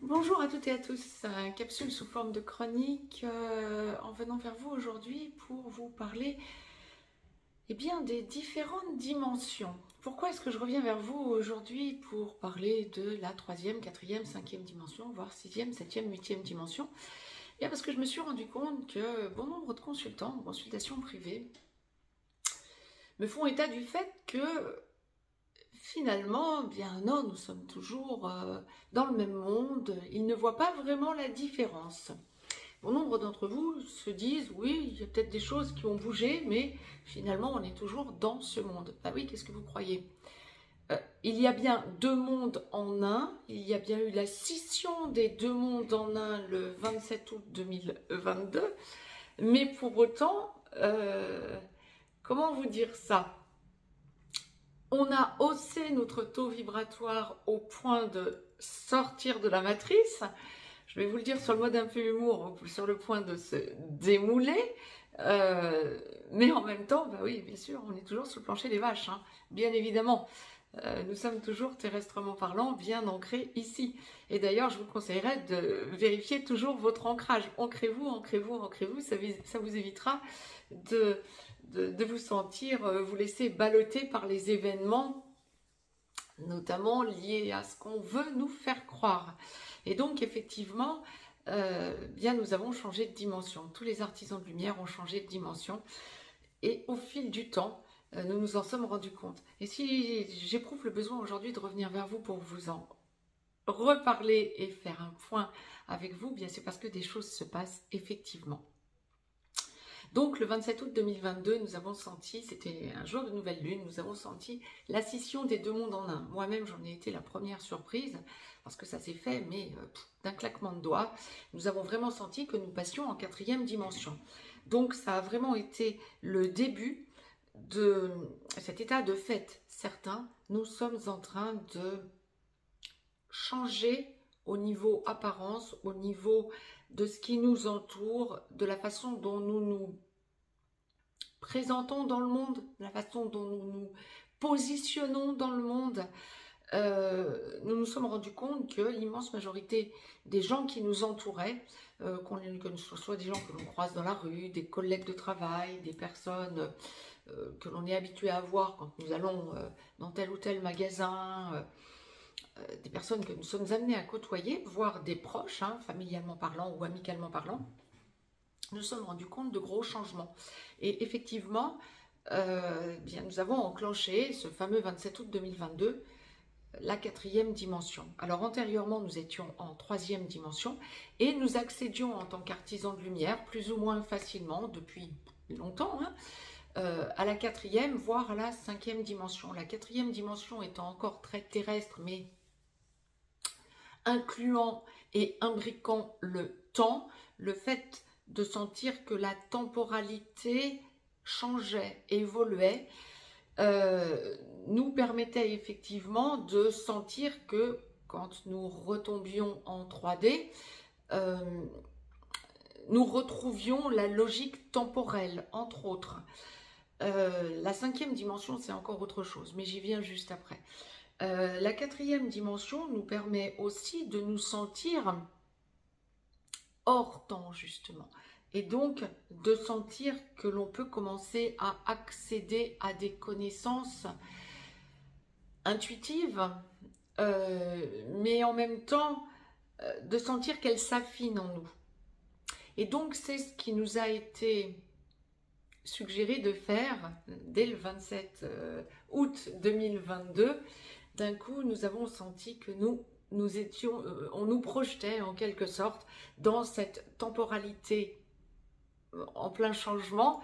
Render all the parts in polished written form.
Bonjour à toutes et à tous, capsule sous forme de chronique en venant vers vous aujourd'hui pour vous parler des différentes dimensions. Pourquoi est-ce que je reviens vers vous aujourd'hui pour parler de la troisième, quatrième, cinquième dimension, voire sixième, septième, huitième dimension? Bien parce que je me suis rendu compte que bon nombre de consultants en consultation privée me font état du fait que finalement, bien non, nous sommes toujours dans le même monde, ils ne voient pas vraiment la différence. Bon nombre d'entre vous se disent, oui, il y a peut-être des choses qui ont bougé, mais finalement, on est toujours dans ce monde. Ah oui, qu'est-ce que vous croyez? Il y a bien deux mondes en un, il y a bien eu la scission des deux mondes en un le 27 août 2022, mais pour autant, comment vous dire ça? On a haussé notre taux vibratoire au point de sortir de la matrice. Je vais vous le dire sur le mode un peu humour, sur le point de se démouler. Mais en même temps, bah oui, bien sûr, on est toujours sur le plancher des vaches, hein, bien évidemment. Nous sommes toujours terrestrement parlant bien ancrés ici. Et d'ailleurs, je vous conseillerais de vérifier toujours votre ancrage. Ancrez-vous, ancrez-vous, ancrez-vous. Ça vous évitera de vous sentir, vous laisser balloter par les événements, notamment liés à ce qu'on veut nous faire croire. Et donc, effectivement, bien nous avons changé de dimension. Tous les artisans de lumière ont changé de dimension. Et au fil du temps, nous nous en sommes rendus compte. Et si j'éprouve le besoin aujourd'hui de revenir vers vous pour vous en reparler et faire un point avec vous, bien c'est parce que des choses se passent effectivement. Donc le 27 août 2022, nous avons senti, c'était un jour de nouvelle lune, nous avons senti la scission des deux mondes en un. Moi-même, j'en ai été la première surprise, parce que ça s'est fait, mais d'un claquement de doigts. Nous avons vraiment senti que nous passions en quatrième dimension. Donc ça a vraiment été le début de cet état de fait certain. Nous sommes en train de changer au niveau apparence, au niveau de ce qui nous entoure, de la façon dont nous nous présentons dans le monde, la façon dont nous nous positionnons dans le monde. Nous nous sommes rendus compte que l'immense majorité des gens qui nous entouraient, que ce soit des gens que l'on croise dans la rue, des collègues de travail, des personnes que l'on est habitué à voir quand nous allons dans tel ou tel magasin, des personnes que nous sommes amenés à côtoyer, voire des proches, hein, familialement parlant ou amicalement parlant, nous sommes rendus compte de gros changements. Et effectivement, bien, nous avons enclenché ce fameux 27 août 2022, la quatrième dimension. Alors antérieurement, nous étions en troisième dimension et nous accédions en tant qu'artisans de lumière, plus ou moins facilement, depuis longtemps, hein, à la quatrième, voire à la cinquième dimension. La quatrième dimension étant encore très terrestre, mais incluant et imbriquant le temps, le fait de sentir que la temporalité changeait, évoluait, nous permettait effectivement de sentir que quand nous retombions en 3D, nous retrouvions la logique temporelle, entre autres. La cinquième dimension, c'est encore autre chose, mais j'y viens juste après. La quatrième dimension nous permet aussi de nous sentir hors temps, justement. Et donc, de sentir que l'on peut commencer à accéder à des connaissances intuitives, mais en même temps, de sentir qu'elles s'affinent en nous. Et donc, c'est ce qui nous a été suggéré de faire dès le 27 août 2022. D'un coup, nous avons senti que nous étions, on nous projetait en quelque sorte dans cette temporalité en plein changement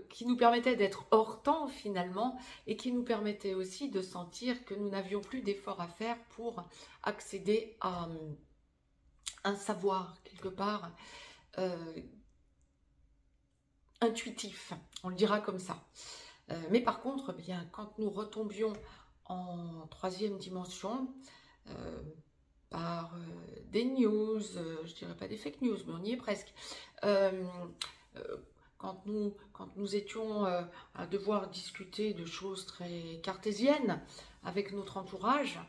qui nous permettait d'être hors temps finalement et qui nous permettait aussi de sentir que nous n'avions plus d'efforts à faire pour accéder à un savoir quelque part intuitif, on le dira comme ça. Mais par contre, bien, quand nous retombions en troisième dimension, par des news, je dirais pas des fake news, mais on y est presque. Quand nous étions à devoir discuter de choses très cartésiennes avec notre entourage,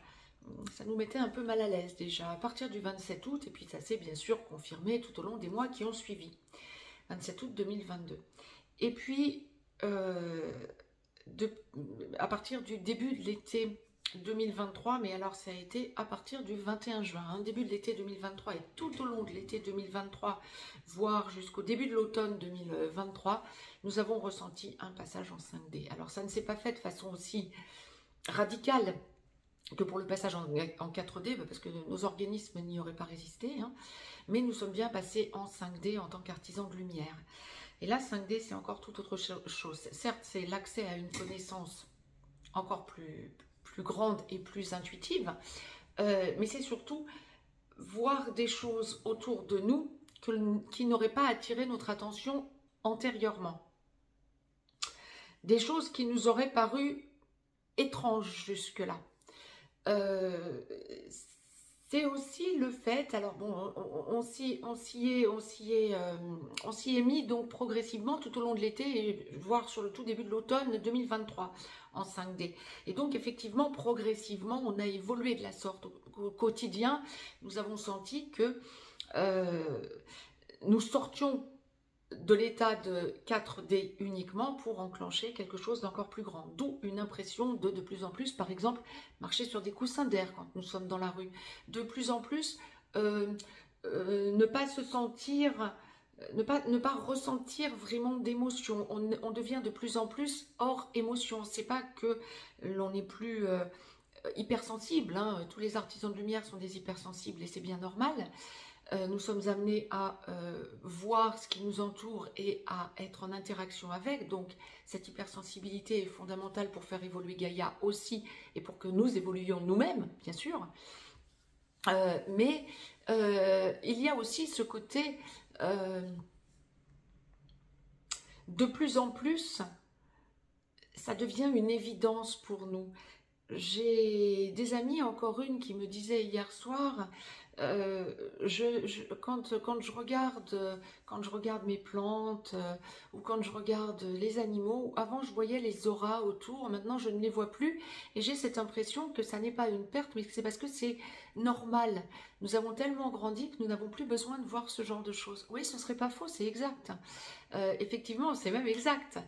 ça nous mettait un peu mal à l'aise déjà, à partir du 27 août, et puis ça s'est bien sûr confirmé tout au long des mois qui ont suivi. 27 août 2022. Et puis, à partir du début de l'été 2023, mais alors ça a été à partir du 21 juin, hein, début de l'été 2023 et tout au long de l'été 2023, voire jusqu'au début de l'automne 2023, nous avons ressenti un passage en 5D. Alors ça ne s'est pas fait de façon aussi radicale que pour le passage en 4D, parce que nos organismes n'y auraient pas résisté, hein, mais nous sommes bien passés en 5D en tant qu'artisans de lumière. Et là, 5D, c'est encore tout autre chose. Certes, c'est l'accès à une connaissance encore plus grande et plus intuitive, mais c'est surtout voir des choses autour de nous qui n'auraient pas attiré notre attention antérieurement. Des choses qui nous auraient paru étranges jusque-là. C'est aussi le fait, alors bon, on s'y est mis donc progressivement tout au long de l'été, voire sur le tout début de l'automne 2023 en 5D. Et donc effectivement, progressivement, on a évolué de la sorte au quotidien. Nous avons senti que nous sortions de l'état de 4D uniquement pour enclencher quelque chose d'encore plus grand. D'où une impression de plus en plus, par exemple, marcher sur des coussins d'air quand nous sommes dans la rue. De plus en plus, ne pas se sentir, ne pas ressentir vraiment d'émotion. On devient de plus en plus hors émotion. C'est pas que l'on n'est plus hypersensible, hein. Tous les artisans de lumière sont des hypersensibles et c'est bien normal. Nous sommes amenés à voir ce qui nous entoure et à être en interaction avec. Donc, cette hypersensibilité est fondamentale pour faire évoluer Gaïa aussi et pour que nous évoluions nous-mêmes, bien sûr. Mais il y a aussi ce côté de plus en plus, ça devient une évidence pour nous. J'ai des amis, encore une, qui me disait hier soir... quand je regarde mes plantes ou quand je regarde les animaux, avant je voyais les auras autour, maintenant je ne les vois plus et j'ai cette impression que ça n'est pas une perte, mais que c'est parce que c'est normal. Nous avons tellement grandi que nous n'avons plus besoin de voir ce genre de choses. Oui, ce ne serait pas faux, c'est exact. Effectivement, c'est même exact.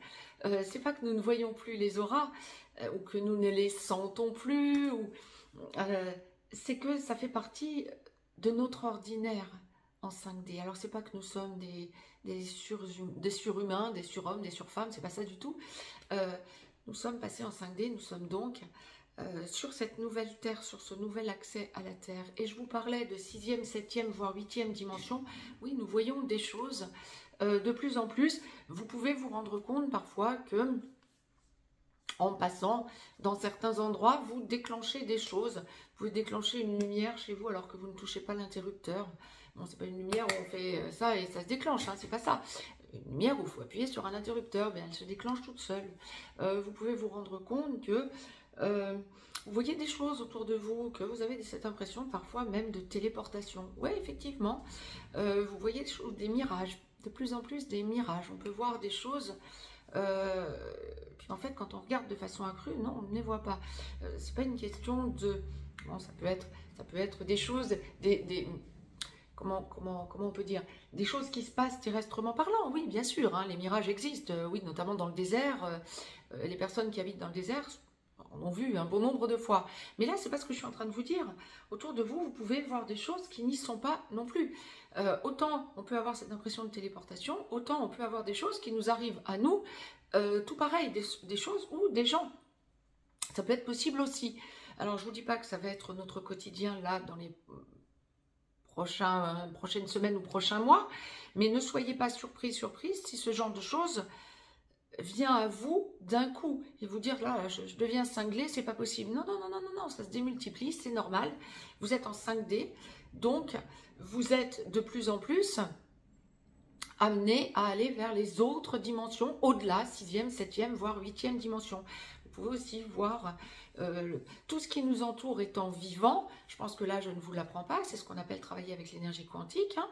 C'est pas que nous ne voyons plus les auras ou que nous ne les sentons plus, c'est que ça fait partie de notre ordinaire en 5D. Alors c'est pas que nous sommes des surhumains, des surhommes, des surfemmes, c'est pas ça du tout. Nous sommes passés en 5D, nous sommes donc sur cette nouvelle Terre, sur ce nouvel accès à la Terre. Et je vous parlais de 6e, 7e, voire 8e dimension. Oui, nous voyons des choses de plus en plus. Vous pouvez vous rendre compte parfois que en passant dans certains endroits, vous déclenchez des choses. Vous pouvez déclencher une lumière chez vous alors que vous ne touchez pas l'interrupteur. Bon, c'est pas une lumière où on fait ça et ça se déclenche, hein, c'est pas ça. Une lumière où il faut appuyer sur un interrupteur, bien, elle se déclenche toute seule. Vous pouvez vous rendre compte que vous voyez des choses autour de vous, que vous avez cette impression parfois même de téléportation. Oui, effectivement, vous voyez des mirages, de plus en plus des mirages. On peut voir des choses... puis en fait, quand on regarde de façon accrue, non, on ne les voit pas. C'est pas une question de... Bon, ça peut être des choses, comment on peut dire, des choses qui se passent terrestrement parlant, oui, bien sûr, hein, les mirages existent, oui, notamment dans le désert. Les personnes qui habitent dans le désert en ont vu un bon nombre de fois. Mais là, c'est pas ce que je suis en train de vous dire. Autour de vous, vous pouvez voir des choses qui n'y sont pas non plus. Autant on peut avoir cette impression de téléportation, autant on peut avoir des choses qui nous arrivent à nous, tout pareil, des choses ou des gens. Ça peut être possible aussi. Alors, je ne vous dis pas que ça va être notre quotidien là dans les prochaines semaines ou prochains mois, mais ne soyez pas surprise si ce genre de choses vient à vous d'un coup et vous dire là, je deviens cinglé, c'est pas possible. Non, ça se démultiplie, c'est normal. Vous êtes en 5D, donc vous êtes de plus en plus amené à aller vers les autres dimensions, au-delà, 6e, 7e, voire 8e dimension. Vous pouvez aussi voir tout ce qui nous entoure étant vivant. Je pense que là, je ne vous l'apprends pas, c'est ce qu'on appelle travailler avec l'énergie quantique. Hein.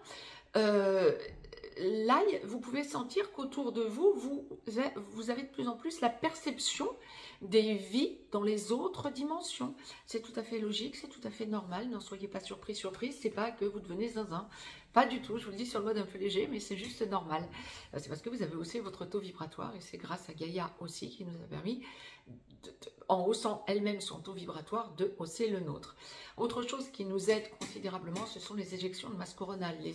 là, vous pouvez sentir qu'autour de vous, vous avez de plus en plus la perception des vies dans les autres dimensions. C'est tout à fait logique, c'est tout à fait normal. N'en soyez pas surprise, c'est pas que vous devenez zinzin. Pas du tout, je vous le dis sur le mode un peu léger, mais c'est juste normal. C'est parce que vous avez haussé votre taux vibratoire et c'est grâce à Gaïa aussi qui nous a permis, en haussant elle-même son taux vibratoire, de hausser le nôtre. Autre chose qui nous aide considérablement, ce sont les éjections de masse coronale, les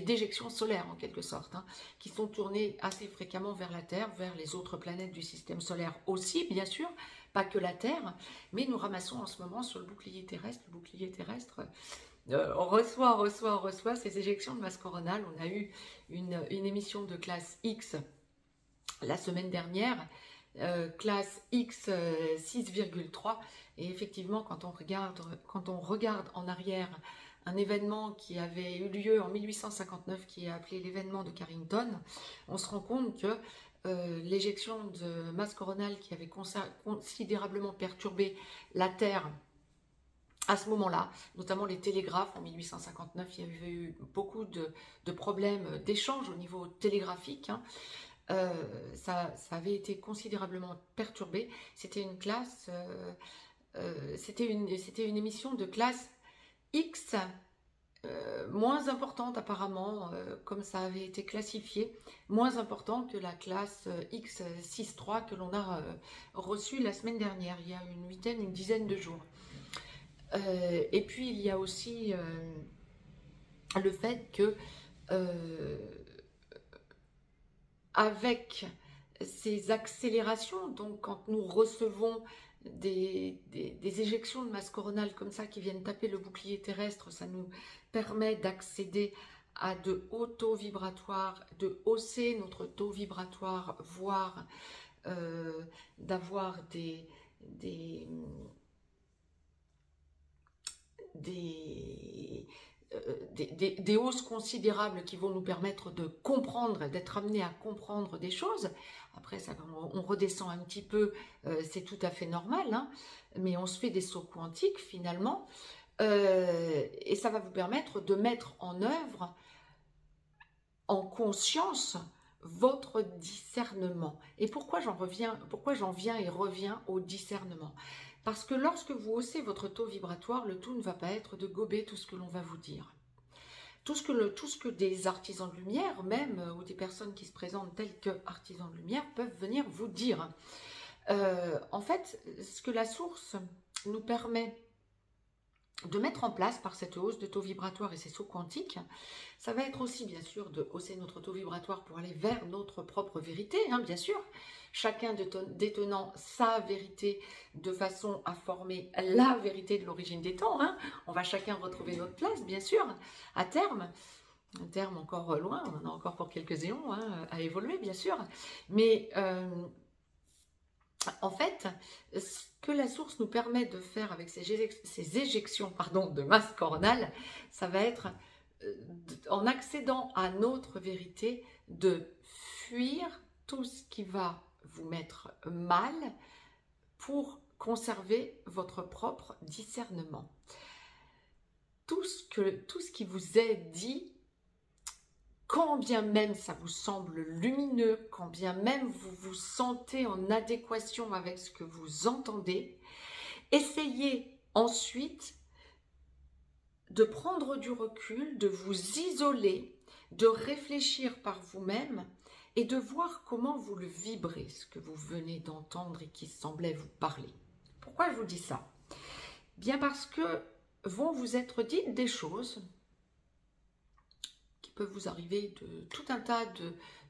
déjections solaires en quelque sorte, hein, qui sont tournées assez fréquemment vers la Terre, vers les autres planètes du système solaire aussi, bien sûr, pas que la Terre, mais nous ramassons en ce moment sur le bouclier terrestre. Le bouclier terrestre, on reçoit ces éjections de masse coronale. On a eu une émission de classe X la semaine dernière, classe X 6,3, et effectivement quand on regarde en arrière un événement qui avait eu lieu en 1859 qui est appelé l'événement de Carrington, on se rend compte que l'éjection de masse coronale qui avait considérablement perturbé la Terre à ce moment-là, notamment les télégraphes en 1859, il y avait eu beaucoup de problèmes d'échange au niveau télégraphique, hein. Ça avait été considérablement perturbé. C'était une classe, c'était une émission de classe X, moins importante apparemment, comme ça avait été classifié, moins importante que la classe X 6.3 que l'on a reçue la semaine dernière, il y a une dizaine de jours. Et puis il y a aussi le fait que avec ces accélérations, donc quand nous recevons des éjections de masse coronale comme ça qui viennent taper le bouclier terrestre, ça nous permet d'accéder à de hauts taux vibratoires, de hausser notre taux vibratoire, voire d'avoir des hausses considérables qui vont nous permettre de comprendre, d'être amenés à comprendre des choses. Après, ça, on redescend un petit peu, c'est tout à fait normal, hein, mais on se fait des sauts quantiques finalement, et ça va vous permettre de mettre en œuvre, en conscience, votre discernement. Et pourquoi j'en viens et reviens au discernement? Parce que lorsque vous haussez votre taux vibratoire, le tout ne va pas être de gober tout ce que l'on va vous dire. Tout ce que des artisans de lumière, même, ou des personnes qui se présentent tels que artisans de lumière, peuvent venir vous dire. En fait, ce que la source nous permet de mettre en place par cette hausse de taux vibratoire et ces sauts quantiques, ça va être aussi bien sûr de hausser notre taux vibratoire pour aller vers notre propre vérité, hein, bien sûr, chacun détenant sa vérité de façon à former la vérité de l'origine des temps, hein. On va chacun retrouver notre place, bien sûr, à terme. Un terme encore loin, on en a encore pour quelques éons, hein, à évoluer, bien sûr, mais en fait, ce que la source nous permet de faire avec ces éjections de masse coronale, ça va être, en accédant à notre vérité, de fuir tout ce qui va vous mettre mal pour conserver votre propre discernement. Tout ce qui vous est dit, quand bien même ça vous semble lumineux, quand bien même vous vous sentez en adéquation avec ce que vous entendez, essayez ensuite de prendre du recul, de vous isoler, de réfléchir par vous-même et de voir comment vous le vibrez, ce que vous venez d'entendre et qui semblait vous parler. Pourquoi je vous dis ça? Bien parce que vont vous être dites des choses peuvent vous arriver de tout un tas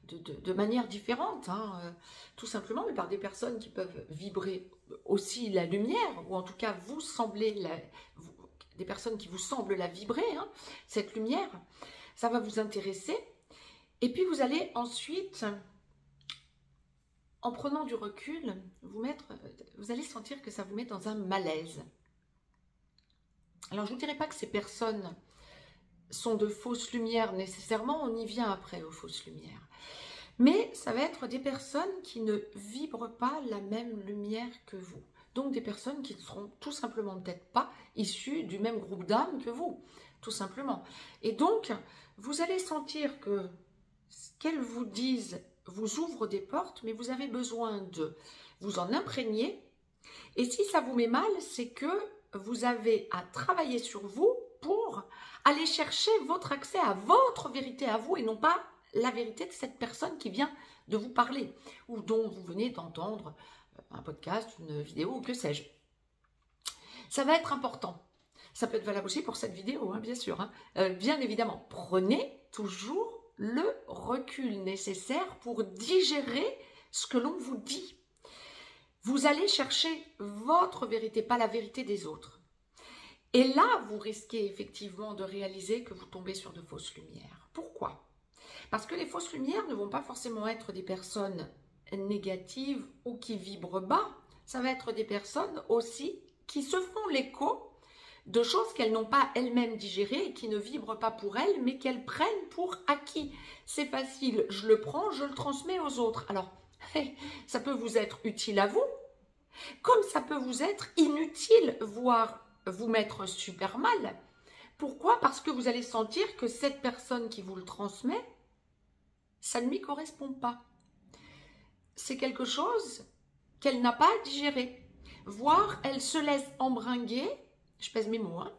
de manières différentes, hein, tout simplement, mais par des personnes qui peuvent vibrer aussi la lumière, ou en tout cas vous semblez des personnes qui vous semblent la vibrer, hein, cette lumière, ça va vous intéresser, et puis vous allez ensuite, en prenant du recul, vous allez sentir que ça vous met dans un malaise. Alors je ne vous dirais pas que ces personnes sont de fausses lumières nécessairement, on y vient après aux fausses lumières. Mais ça va être des personnes qui ne vibrent pas la même lumière que vous. donc des personnes qui ne seront tout simplement peut-être pas issues du même groupe d'âmes que vous, tout simplement. Et donc, vous allez sentir que ce qu'elles vous disent vous ouvre des portes, mais vous avez besoin de vous en imprégner. Et si ça vous met mal, c'est que vous avez à travailler sur vous pour aller chercher votre accès à votre vérité à vous et non pas la vérité de cette personne qui vient de vous parler ou dont vous venez d'entendre un podcast, une vidéo ou que sais-je. Ça va être important. Ça peut être valable aussi pour cette vidéo, hein, bien sûr. Hein. Bien évidemment, prenez toujours le recul nécessaire pour digérer ce que l'on vous dit. Vous allez chercher votre vérité, pas la vérité des autres. Et là, vous risquez effectivement de réaliser que vous tombez sur de fausses lumières. Pourquoi ? Parce que les fausses lumières ne vont pas forcément être des personnes négatives ou qui vibrent bas. Ça va être des personnes aussi qui se font l'écho de choses qu'elles n'ont pas elles-mêmes digérées et qui ne vibrent pas pour elles, mais qu'elles prennent pour acquis. C'est facile, je le prends, je le transmets aux autres. Alors, ça peut vous être utile à vous, comme ça peut vous être inutile, voire vous mettre super mal. Pourquoi ? Parce que vous allez sentir que cette personne qui vous le transmet, ça ne lui correspond pas. C'est quelque chose qu'elle n'a pas digéré. Voire, elle se laisse embringuer, je pèse mes mots, hein,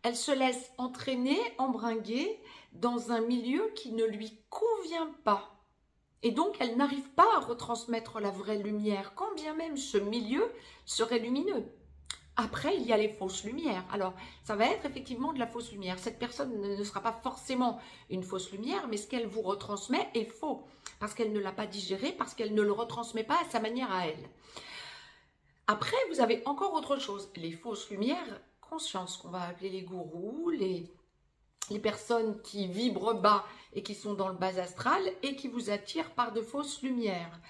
elle se laisse entraîner, embringuer dans un milieu qui ne lui convient pas. Et donc, elle n'arrive pas à retransmettre la vraie lumière, quand bien même ce milieu serait lumineux. Après, il y a les fausses lumières. Alors, ça va être effectivement de la fausse lumière. Cette personne ne sera pas forcément une fausse lumière, mais ce qu'elle vous retransmet est faux, parce qu'elle ne l'a pas digéré, parce qu'elle ne le retransmet pas à sa manière à elle. Après, vous avez encore autre chose. Les fausses lumières, conscience, qu'on va appeler les gourous, les personnes qui vibrent bas et qui sont dans le bas astral et qui vous attirent par de fausses lumières.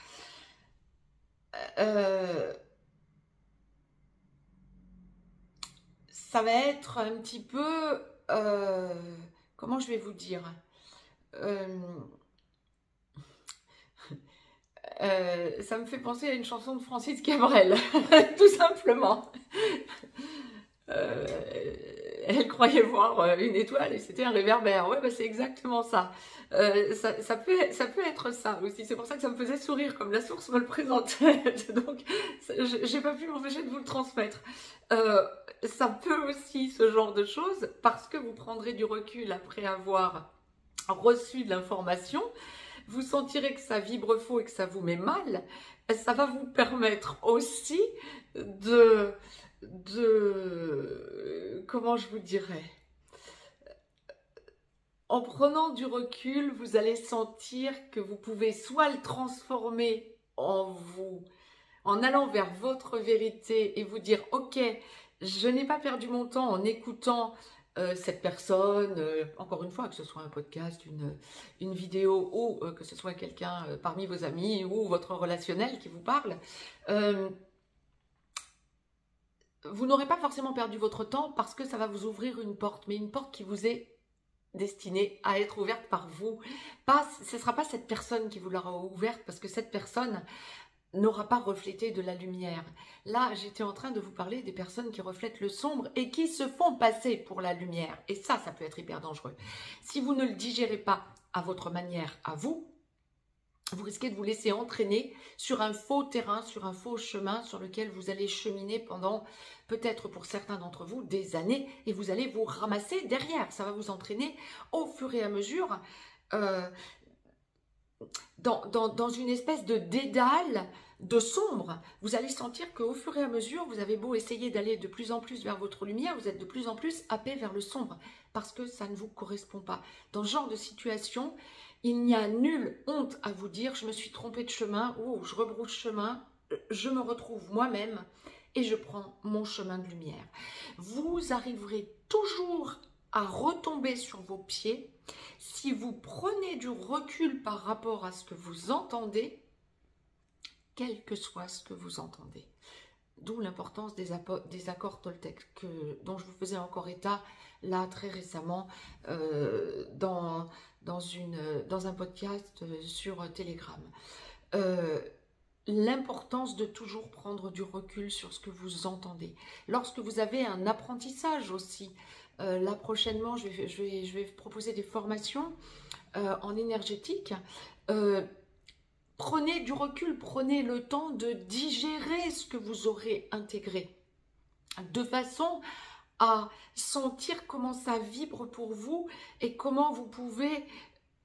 Ça va être un petit peu, comment je vais vous dire, ça me fait penser à une chanson de Francis Cabrel, tout simplement. Elle croyait voir une étoile et c'était un réverbère. Ouais, bah c'est exactement ça. Ça peut être ça aussi. C'est pour ça que ça me faisait sourire, comme la source me le présentait. Donc, j'ai pas pu m'empêcher de vous le transmettre. Ça peut aussi, ce genre de choses, parce que vous prendrez du recul après avoir reçu de l'information, vous sentirez que ça vibre faux et que ça vous met mal. Ça va vous permettre aussi comment je vous dirais, en prenant du recul, vous allez sentir que vous pouvez soit le transformer en vous, en allant vers votre vérité et vous dire « Ok, je n'ai pas perdu mon temps en écoutant cette personne, encore une fois, que ce soit un podcast, une vidéo ou que ce soit quelqu'un parmi vos amis ou votre relationnel qui vous parle. Vous n'aurez pas forcément perdu votre temps parce que ça va vous ouvrir une porte, mais une porte qui vous est destinée à être ouverte par vous. Ce ne sera pas cette personne qui vous l'aura ouverte parce que cette personne n'aura pas reflété de la lumière. Là, j'étais en train de vous parler des personnes qui reflètent le sombre et qui se font passer pour la lumière. Et ça peut être hyper dangereux. Si vous ne le digérez pas à votre manière, à vous, vous risquez de vous laisser entraîner sur un faux terrain, sur un faux chemin sur lequel vous allez cheminer pendant, peut-être pour certains d'entre vous, des années et vous allez vous ramasser derrière. Ça va vous entraîner au fur et à mesure dans une espèce de dédale de sombre. Vous allez sentir qu'au fur et à mesure, vous avez beau essayer d'aller de plus en plus vers votre lumière, vous êtes de plus en plus happé vers le sombre parce que ça ne vous correspond pas. Dans ce genre de situation, il n'y a nulle honte à vous dire « je me suis trompé de chemin » ou « je rebrousse chemin, je me retrouve moi-même et je prends mon chemin de lumière ». Vous arriverez toujours à retomber sur vos pieds si vous prenez du recul par rapport à ce que vous entendez, quel que soit ce que vous entendez. D'où l'importance des accords Toltec dont je vous faisais encore état là très récemment dans un podcast sur Telegram. l'importance de toujours prendre du recul sur ce que vous entendez. Lorsque vous avez un apprentissage aussi, là prochainement, je vais proposer des formations en énergétique. Prenez du recul, prenez le temps de digérer ce que vous aurez intégré, de façon à sentir comment ça vibre pour vous et comment vous pouvez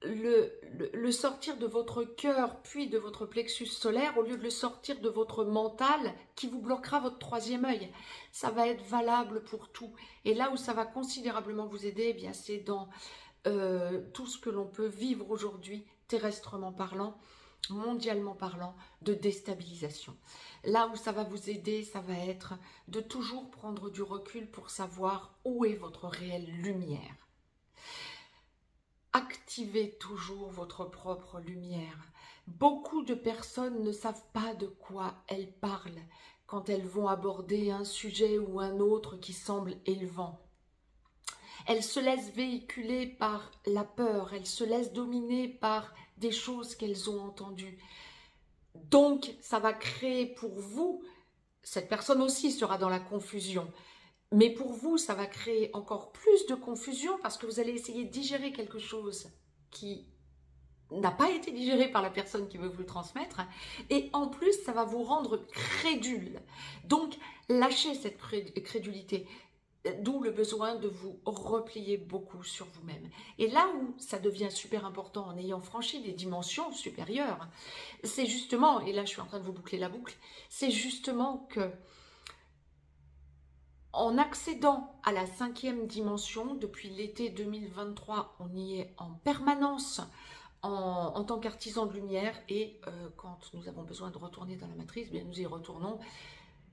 le sortir de votre cœur, puis de votre plexus solaire, au lieu de le sortir de votre mental qui vous bloquera votre troisième œil. Ça va être valable pour tout. Et là où ça va considérablement vous aider, eh bien c'est dans tout ce que l'on peut vivre aujourd'hui, terrestrement parlant, mondialement parlant, de déstabilisation. Là où ça va vous aider, ça va être de toujours prendre du recul pour savoir où est votre réelle lumière. Activez toujours votre propre lumière. Beaucoup de personnes ne savent pas de quoi elles parlent quand elles vont aborder un sujet ou un autre qui semble élevant. Elles se laissent véhiculer par la peur, elles se laissent dominer par des choses qu'elles ont entendues. Donc, ça va créer pour vous, cette personne aussi sera dans la confusion, mais pour vous, ça va créer encore plus de confusion parce que vous allez essayer de digérer quelque chose qui n'a pas été digéré par la personne qui veut vous le transmettre. Et en plus, ça va vous rendre crédule. Donc, lâchez cette crédulité. D'où le besoin de vous replier beaucoup sur vous-même. Et là où ça devient super important en ayant franchi des dimensions supérieures, c'est justement, et là je suis en train de vous boucler la boucle, c'est justement que en accédant à la 5e dimension, depuis l'été 2023, on y est en permanence en tant qu'artisan de lumière et quand nous avons besoin de retourner dans la matrice, bien nous y retournons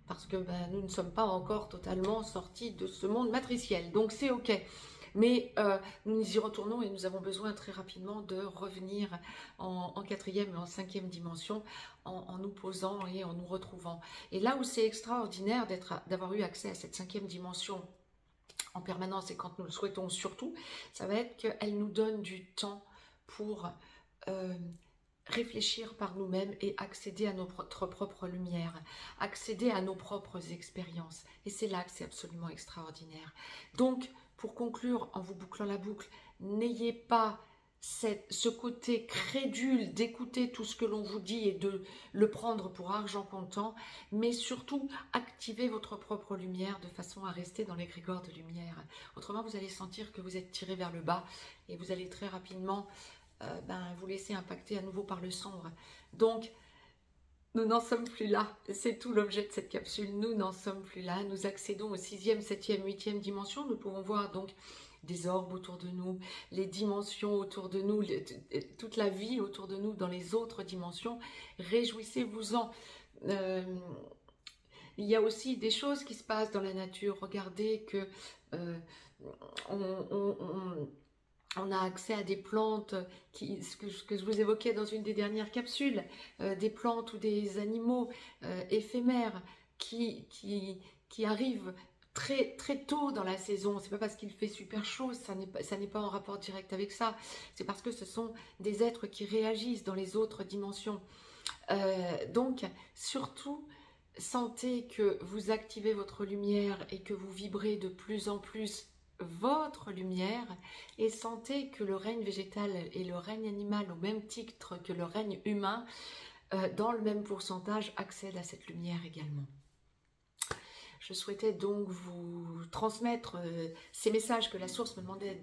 parce que nous ne sommes pas encore totalement sortis de ce monde matriciel, donc c'est ok. Mais nous y retournons et nous avons besoin très rapidement de revenir en 4e et en 5e dimension en nous posant et en nous retrouvant. Et là où c'est extraordinaire d'avoir eu accès à cette 5e dimension en permanence et quand nous le souhaitons surtout, ça va être qu'elle nous donne du temps pour réfléchir par nous-mêmes et accéder à notre propre lumière, accéder à nos propres expériences. Et c'est là que c'est absolument extraordinaire. Donc, pour conclure, en vous bouclant la boucle, n'ayez pas ce côté crédule d'écouter tout ce que l'on vous dit et de le prendre pour argent comptant, mais surtout activez votre propre lumière de façon à rester dans l'égrégore de lumière. Autrement, vous allez sentir que vous êtes tiré vers le bas et vous allez très rapidement vous laisser impacter à nouveau par le sombre. Donc, nous n'en sommes plus là. C'est tout l'objet de cette capsule. Nous n'en sommes plus là. Nous accédons aux 6e, 7e, 8e dimensions. Nous pouvons voir donc des orbes autour de nous, les dimensions autour de nous, toute la vie autour de nous dans les autres dimensions. Réjouissez-vous-en. Il y a aussi des choses qui se passent dans la nature. Regardez que on a accès à des plantes, ce que je vous évoquais dans une des dernières capsules, des plantes ou des animaux éphémères qui arrivent très tôt dans la saison. C'est pas parce qu'il fait super chaud, ça n'est pas en rapport direct avec ça. C'est parce que ce sont des êtres qui réagissent dans les autres dimensions. Donc, surtout, sentez que vous activez votre lumière et que vous vibrez de plus en plus votre lumière et sentez que le règne végétal et le règne animal au même titre que le règne humain dans le même pourcentage accèdent à cette lumière également. Je souhaitais donc vous transmettre ces messages que la source me demandait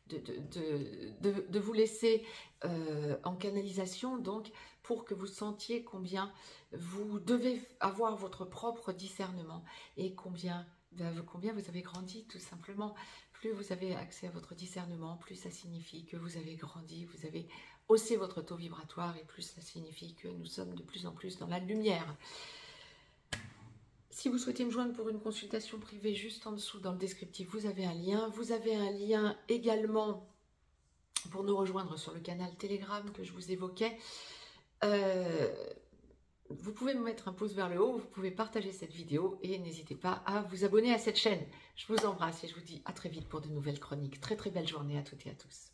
de vous laisser en canalisation, donc pour que vous sentiez combien vous devez avoir votre propre discernement et combien vous avez grandi tout simplement. Plus vous avez accès à votre discernement, plus ça signifie que vous avez grandi, vous avez haussé votre taux vibratoire et plus ça signifie que nous sommes de plus en plus dans la lumière. Si vous souhaitez me joindre pour une consultation privée, juste en dessous dans le descriptif, vous avez un lien. Vous avez un lien également pour nous rejoindre sur le canal Telegram que je vous évoquais. Vous pouvez me mettre un pouce vers le haut, vous pouvez partager cette vidéo et n'hésitez pas à vous abonner à cette chaîne. Je vous embrasse et je vous dis à très vite pour de nouvelles chroniques. Très très belle journée à toutes et à tous.